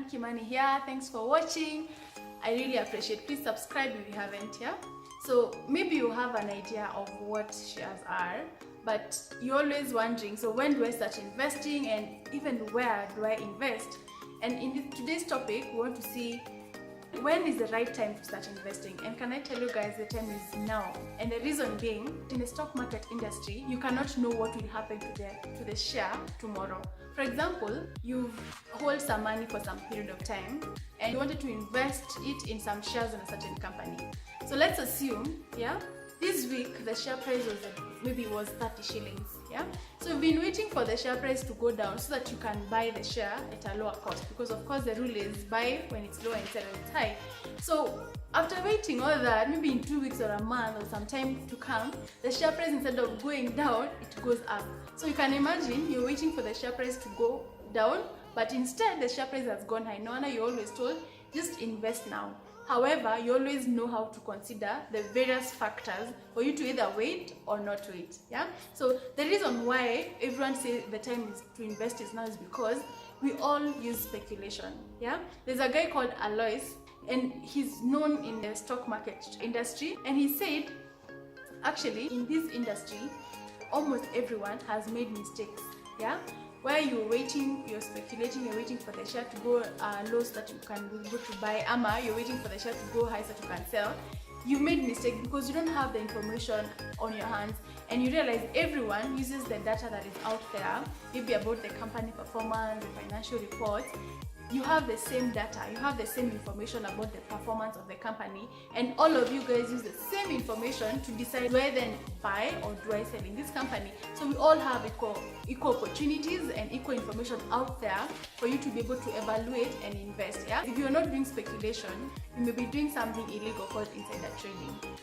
Keymoney here. Thanks for watching. I really appreciate it. Please subscribe if you haven't, yeah? So maybe you have an idea of what shares are, but you're always wondering, so when do I start investing and even where do I invest? And in today's topic, we want to see when is the right time to start investing. And can I tell you guys, the time is now. And the reason being, in the stock market industry, you cannot know what will happen to the share tomorrow. For example, you hold some money for some period of time and you wanted to invest it in some shares in a certain company. So let's assume, yeah, this week the share price was maybe 30 shillings, yeah? So you've been waiting for the share price to go down so that you can buy the share at a lower cost, because of course the rule is buy when it's low and sell when it's high. So after waiting all that, maybe in 2 weeks or a month or some time to come, the share price, instead of going down, it goes up. So you can imagine you're waiting for the share price to go down, but instead the share price has gone high. No wonder you're always told, just invest now. However, you always know how to consider the various factors for you to either wait or not wait, yeah? So the reason why everyone says the time is to invest is now is because we all use speculation, yeah? There's a guy called Alois, and he's known in the stock market industry, and he said, actually, in this industry, almost everyone has made mistakes, yeah? Where you're waiting, you're speculating, you're waiting for the share to go low so that you can go to buy, you're waiting for the share to go high so that you can sell. You made mistake because you don't have the information on your hands, and you realize everyone uses the data that is out there, maybe about the company performance, the financial reports. You have the same data, you have the same information about the performance of the company, and all of you guys use the same information to decide do I then buy or do I sell in this company. So we all have equal opportunities and equal information out there for you to be able to evaluate and invest, yeah? If you're not doing speculation, you may be doing something illegal called insider trading.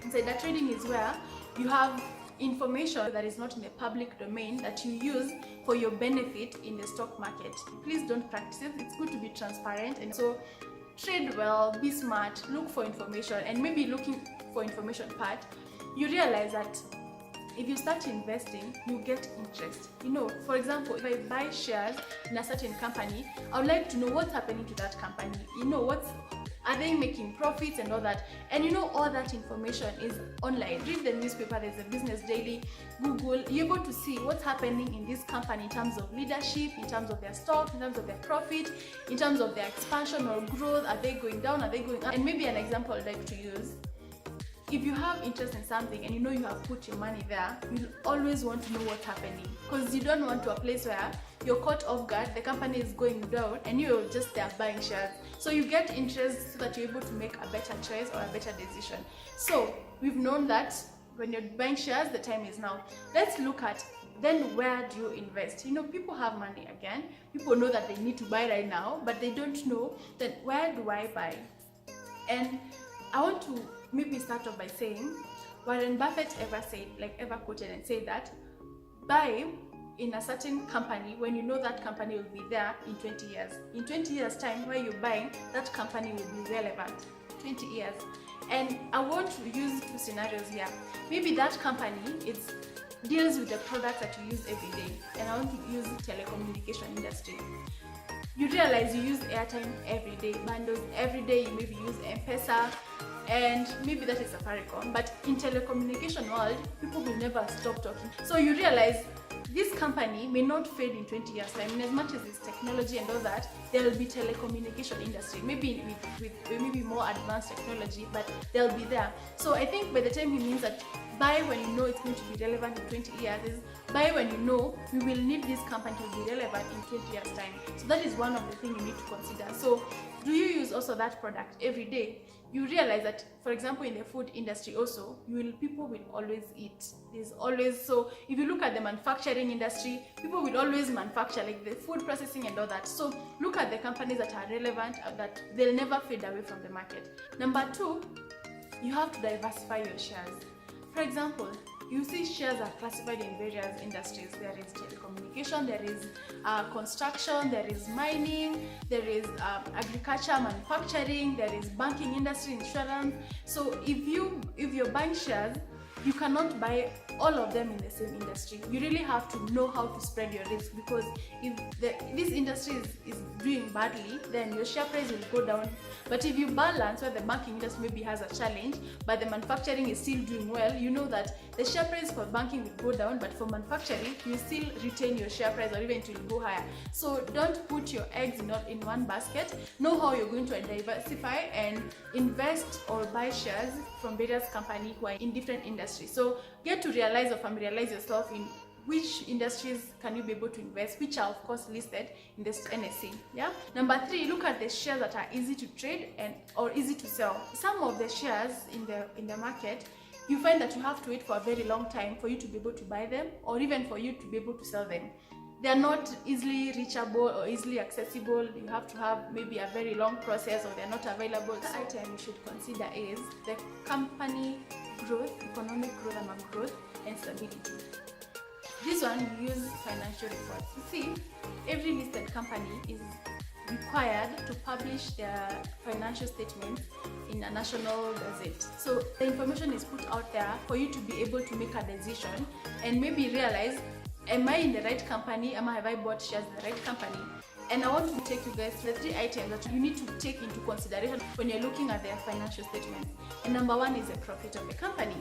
Insider trading is where you have information that is not in the public domain that you use for your benefit in the stock market. Please don't practice it. It's good to be transparent, and so trade well, be smart, look for information, and maybe looking for information part, you realize that if you start investing, you get interest. You know, for example, if I buy shares in a certain company, I would like to know what's happening to that company. You know, are they making profits and all that? And you know, all that information is online. Read the newspaper, there's a Business Daily, Google. You're able to see what's happening in this company in terms of leadership, in terms of their stock, in terms of their profit, in terms of their expansion or growth. Are they going down? Are they going up? And maybe an example I'd like to use, if you have interest in something and you know you have put your money there, you'll always want to know what's happening, because you don't want to a place where you're caught off guard, the company is going down and you're just there buying shares. So you get interest so that you're able to make a better choice or a better decision. So we've known that when you're buying shares, the time is now. Let's look at then where do you invest? You know, people have money again. People know that they need to buy right now, but they don't know that where do I buy? And I want to maybe start off by saying, Warren Buffett ever quoted and said that buy in a certain company when you know that company will be there in 20 years. In 20 years time, where you're buying, that company will be relevant. 20 years. And I want to use two scenarios here. Maybe that company deals with the products that you use every day, and I want to use the telecommunication industry. You realize you use airtime every day, bundles every day, you maybe use M-Pesa, and maybe that is Safaricom, but in telecommunication world, people will never stop talking. So you realize this company may not fade in 20 years time, and as much as it's technology and all that, there will be telecommunication industry, maybe with maybe more advanced technology, but they'll be there. So I think by the time he means that buy when you know it's going to be relevant in 20 years, is buy when you know we will need this company to be relevant in 20 years time. So that is one of the things you need to consider. So do you use also that product every day? You realize that, for example, in the food industry also, people will always eat. There's always, so if you look at the manufacturing industry, people will always manufacture, like the food processing and all that. So look at the companies that are relevant, that they'll never fade away from the market. Number two, you have to diversify your shares. For example, you see shares are classified in various industries. There is telecommunication, there is construction, there is mining, there is agriculture, manufacturing, there is banking industry, insurance. So if you're buying shares, you cannot buy all of them in the same industry. You really have to know how to spread your risk, because if this industry is doing badly, then your share price will go down. But if you balance where the banking industry maybe has a challenge, but the manufacturing is still doing well, you know that the share price for banking will go down, but for manufacturing, you still retain your share price, or even it will go higher. So don't put your eggs in one basket. Know how you're going to diversify and invest or buy shares from various companies who are in different industries. So get to realize or familiarize yourself in which industries can you be able to invest, which are of course listed in this NSE. Yeah. Number 3, look at the shares that are easy to trade or easy to sell. Some of the shares in the market, you find that you have to wait for a very long time for you to be able to buy them, or even for you to be able to sell them. They are not easily reachable or easily accessible. You have to have maybe a very long process, or they're not available. The item you should consider is the company growth, economic growth and stability. This one, you use financial reports. You see, every listed company is required to publish their financial statements in a national gazette. So the information is put out there for you to be able to make a decision and maybe realize, am I in the right company? Have I bought shares in the right company? And I want to take you guys through the 3 items that you need to take into consideration when you're looking at their financial statements. And number 1 is the profit of the company.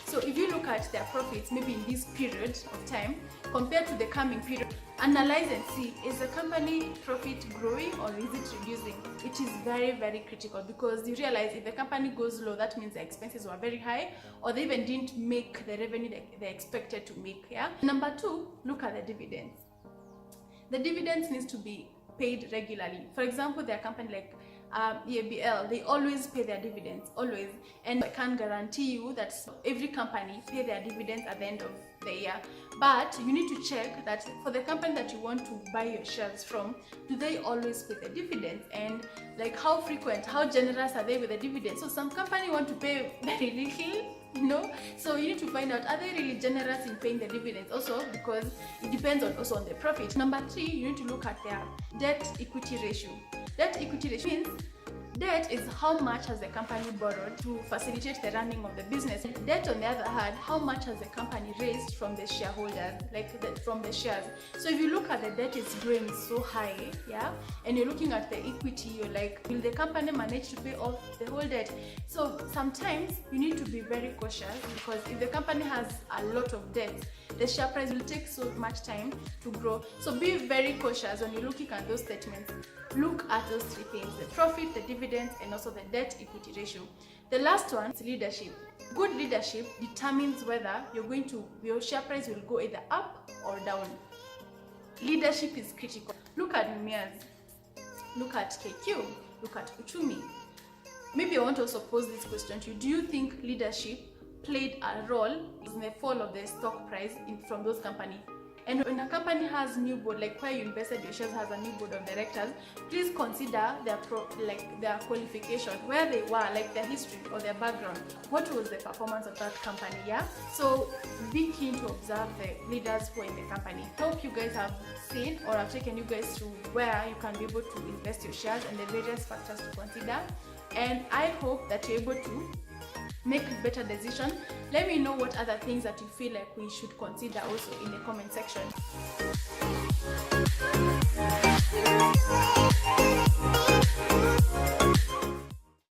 So if you look at their profits, maybe in this period of time, compared to the coming period, analyze and see, is the company profit growing or is it reducing? It is very, very critical, because you realize if the company goes low, that means the expenses were very high, or they even didn't make the revenue they expected to make. Yeah. Number 2, look at the dividends. The dividends needs to be paid regularly. For example, their company like EABL, they always pay their dividends, always. And I can't guarantee you that every company pay their dividends at the end of the year. But you need to check that for the company that you want to buy your shares from, do they always pay the dividends? And like how frequent, how generous are they with the dividends? So some company want to pay very little, so you need to find out, are they really generous in paying the dividends also, because it depends also on the profit. Number 3, you need to look at their debt equity ratio. Debt equity ratio means debt is how much has the company borrowed to facilitate the running of the business. Debt, on the other hand, how much has the company raised from the shareholders, from the shares. So if you look at the debt is growing so high, yeah, and you're looking at the equity, you're like, will the company manage to pay off the whole debt? So sometimes you need to be very cautious, because if the company has a lot of debt, the share price will take so much time to grow. So be very cautious when you're looking at those statements. Look at those 3 things: the profit, the dividends, and also the debt equity ratio. The last one is leadership. Good leadership determines whether your share price will go either up or down. Leadership is critical. Look at Miaz, look at KQ, look at Uchumi. Maybe I want to also pose this question to you. Do you think leadership played a role in the fall of the stock price from those companies? And when a company has new board, like where you invested your shares has a new board of directors, please consider their qualification, where they were, like their history or their background. What was the performance of that company? Yeah. So be keen to observe the leaders who are in the company. Hope you guys have seen, or I've taken you guys through where you can be able to invest your shares and the various factors to consider. And I hope that you're able to make a better decision. Let me know what other things that you feel like we should consider also in the comment section.